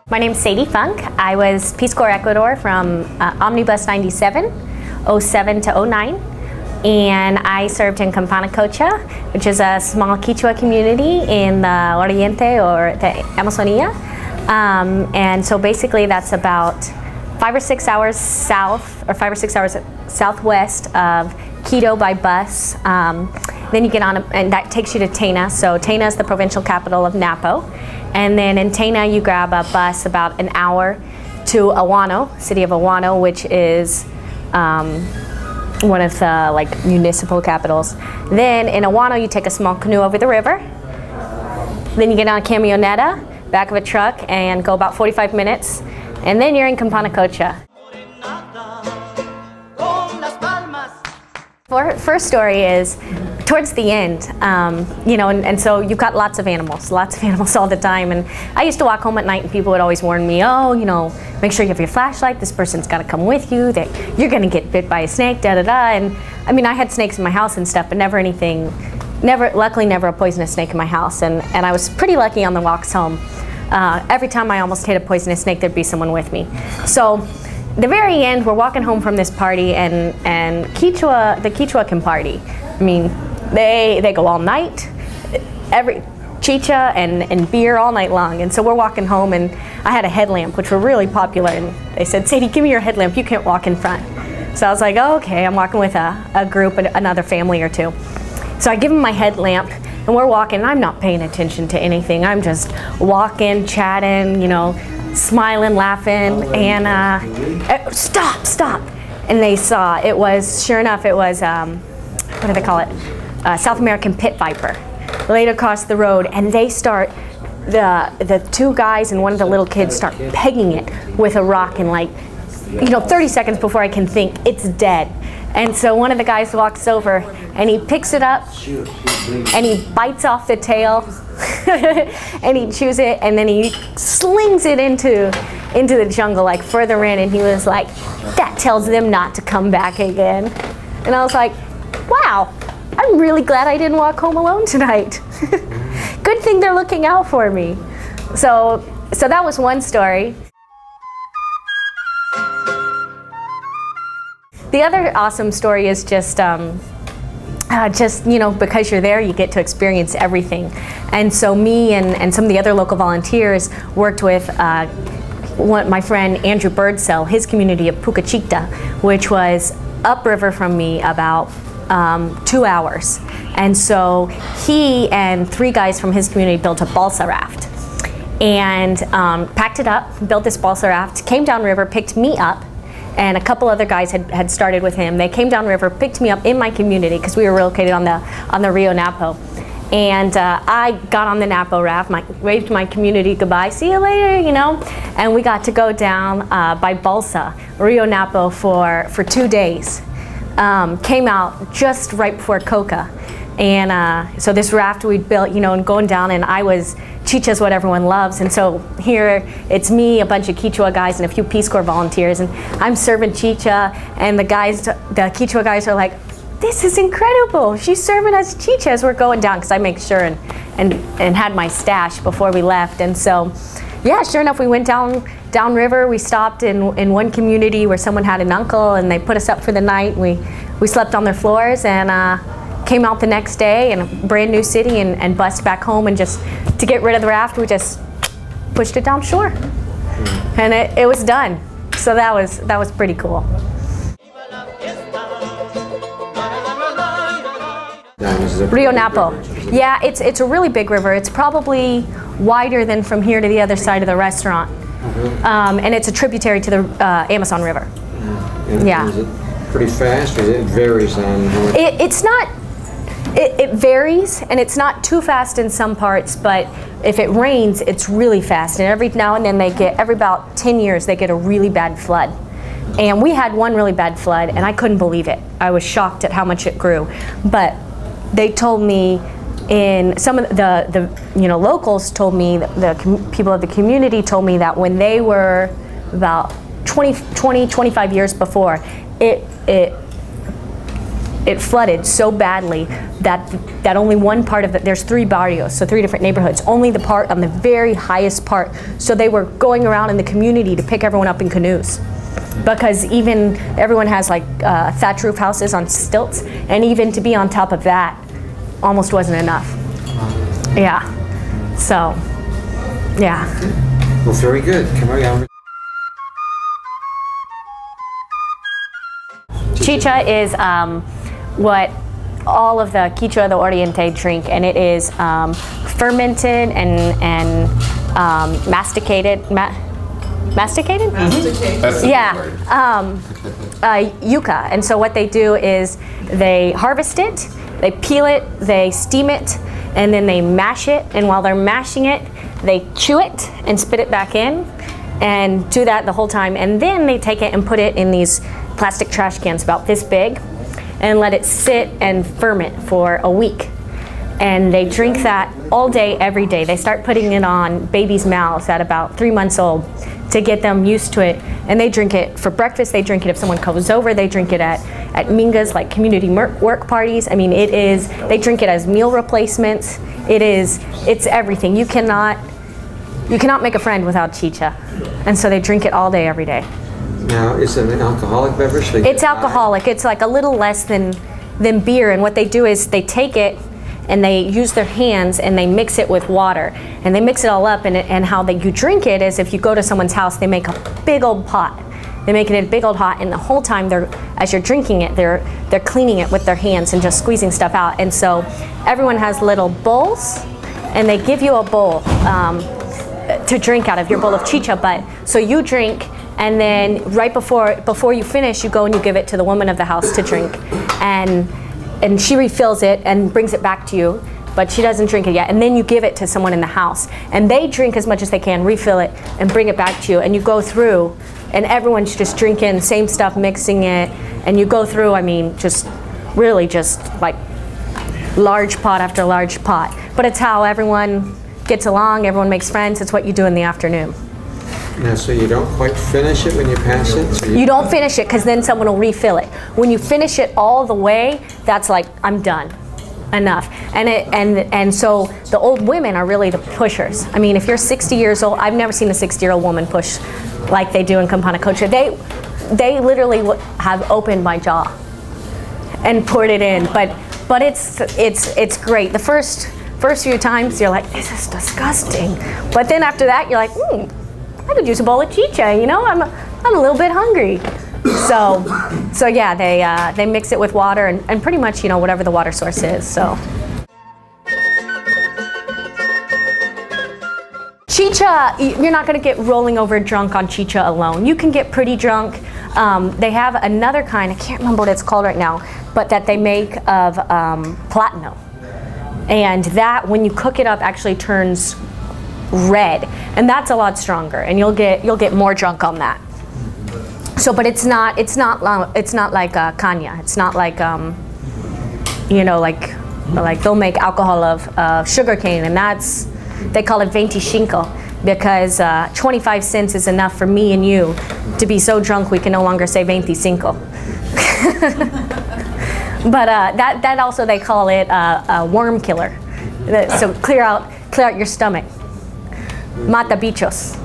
My name's Sadie Funk. I was Peace Corps Ecuador from Omnibus 97, 07 to 09. And I served in Campana, which is a small Quechua community in the Oriente or the Amazonia. And so basically that's about 5 or 6 hours south, or 5 or 6 hours southwest of Quito by bus. Then you get on, and that takes you to Tena. So Tena is the provincial capital of Napo. And then in Tena you grab a bus about an hour to Awano, city of Awano, which is one of the municipal capitals. Then in Awano you take a small canoe over the river. Then you get on a camioneta, back of a truck, and go about 45 minutes. And then you're in Campana. First story is towards the end, you know, and so you've got lots of animals all the time. And I used to walk home at night and people would always warn me, oh, you know, make sure you have your flashlight, this person's got to come with you, that you're going to get bit by a snake, da-da-da. And I mean, I had snakes in my house and stuff, but luckily never a poisonous snake in my house. And I was pretty lucky on the walks home. Every time I almost hit a poisonous snake, there'd be someone with me. So the very end, we're walking home from this party, and the Quechua can party. I mean, they go all night, every chicha and beer all night long. And so we're walking home, and I had a headlamp, which were really popular. And they said, Sadie, give me your headlamp. You can't walk in front. So I was like, oh, okay. I'm walking with a group, another family or two. So I give them my headlamp, and we're walking. And I'm not paying attention to anything. I'm just walking, chatting, you know, smiling, laughing, and stop. And they saw, it was, sure enough, it was, what do they call it? South American pit viper, laid across the road, and they start, the two guys and one of the little kids start pegging it with a rock, and 30 seconds before I can think, it's dead. And so one of the guys walks over and he picks it up and he bites off the tail and he chews it, and then he slings it into the jungle, like further in, and he was like, that tells them not to come back again. And I was like, wow, I'm really glad I didn't walk home alone tonight. Good thing they're looking out for me. So that was one story. The other awesome story is just you know, because you're there, you get to experience everything. And so me and some of the other local volunteers worked with my friend Andrew Birdsell, his community of Pucachita, which was upriver from me about 2 hours. And so he and 3 guys from his community built a balsa raft and packed it up, built this balsa raft, came downriver, picked me up, and a couple other guys had started with him. They came downriver, picked me up in my community because we were located on the Rio Napo. And I got on the Napo raft, waved my community goodbye, see you later, you know. And we got to go down by Balsa, Rio Napo for 2 days. Came out just right before Coca. And so this raft we'd built, you know, and going down, and chicha's what everyone loves. And so here it's me, a bunch of Quechua guys, and a few Peace Corps volunteers, and I'm serving chicha, and the Quechua guys are like, this is incredible, she's serving us chicha as we're going down, because I make sure and had my stash before we left. And so yeah, sure enough, we went downriver. We stopped in one community where someone had an uncle, and they put us up for the night. We slept on their floors, and came out the next day in a brand new city, and bussed back home, and just to get rid of the raft, we just pushed it down shore, and it was done. So that was pretty cool. Rio Napo. Yeah, it's a really big river. It's probably wider than from here to the other side of the restaurant, and it's a tributary to the Amazon River. Yeah. Is it pretty fast, or it varies on how much? It varies, and it's not too fast in some parts, but if it rains, it's really fast. And every now and then every about 10 years, they get a really bad flood. And we had one really bad flood, and I couldn't believe it. I was shocked at how much it grew. But they told me, some of the locals told me, the people of the community told me that when they were about 25 years before, it flooded so badly that only one part of it, there's 3 barrios, so 3 different neighborhoods, only the part on the very highest part. So they were going around in the community to pick everyone up in canoes. Because even, everyone has like thatch roof houses on stilts, and even to be on top of that almost wasn't enough. Yeah, so, yeah. Well, very good. Come on. Chicha is what all of the Quichua de Oriente drink, and it is fermented and masticated. Masticated? That's the Yeah. Yucca. And so what they do is they harvest it, they peel it, they steam it, and then they mash it. And while they're mashing it, they chew it and spit it back in, and do that the whole time. And then they take it and put it in these plastic trash cans about this big, and let it sit and ferment for a week. And they drink that all day, every day. They start putting it on babies' mouths at about 3 months old to get them used to it. And they drink it for breakfast, they drink it if someone comes over, they drink it at mingas, like community work parties. I mean, it is, they drink it as meal replacements. It's everything. You cannot make a friend without chicha. And so they drink it all day, every day. Now, is it an alcoholic beverage? It's alcoholic. It's like a little less than beer. And what they do is they take it and they use their hands and they mix it with water. And they mix it all up. And how you drink it is if you go to someone's house, they make a big old pot. They make it a big old pot, and the whole time as you're drinking it, they're cleaning it with their hands and just squeezing stuff out. And so everyone has little bowls, and they give you a bowl to drink out of, your bowl of chicha. But so you drink, and then right before you finish, you go and you give it to the woman of the house to drink, and she refills it and brings it back to you, but she doesn't drink it yet. And then you give it to someone in the house, and they drink as much as they can, refill it, and bring it back to you. And you go through, and everyone's just drinking same stuff, mixing it, and you go through. I mean, just really just like large pot after large pot. But it's how everyone gets along. Everyone makes friends. It's what you do in the afternoon. Now, so you don't quite finish it when you pass it? So you don't finish it, because then someone will refill it. When you finish it all the way, that's like, I'm done, enough. And so the old women are really the pushers. I mean, if you're 60 years old, I've never seen a 60-year-old woman push like they do in Campana Cocha. They literally have opened my jaw and poured it in. But it's great. The first few times you're like, this is disgusting. But then after that, you're like, I could use a bowl of chicha, you know? I'm a little bit hungry. So yeah, they mix it with water and pretty much, you know, whatever the water source is. So chicha, you're not going to get rolling over drunk on chicha alone. You can get pretty drunk. They have another kind, I can't remember what it's called right now, but that they make of platano. And that, when you cook it up, actually turns red, and that's a lot stronger, and you'll get more drunk on that. So, but it's not like caña. It's not like you know, like they'll make alcohol of sugar cane, and they call it 25, because 25 cents is enough for me and you to be so drunk we can no longer say 25. But that also, they call it a worm killer. So clear out your stomach. Mata bichos.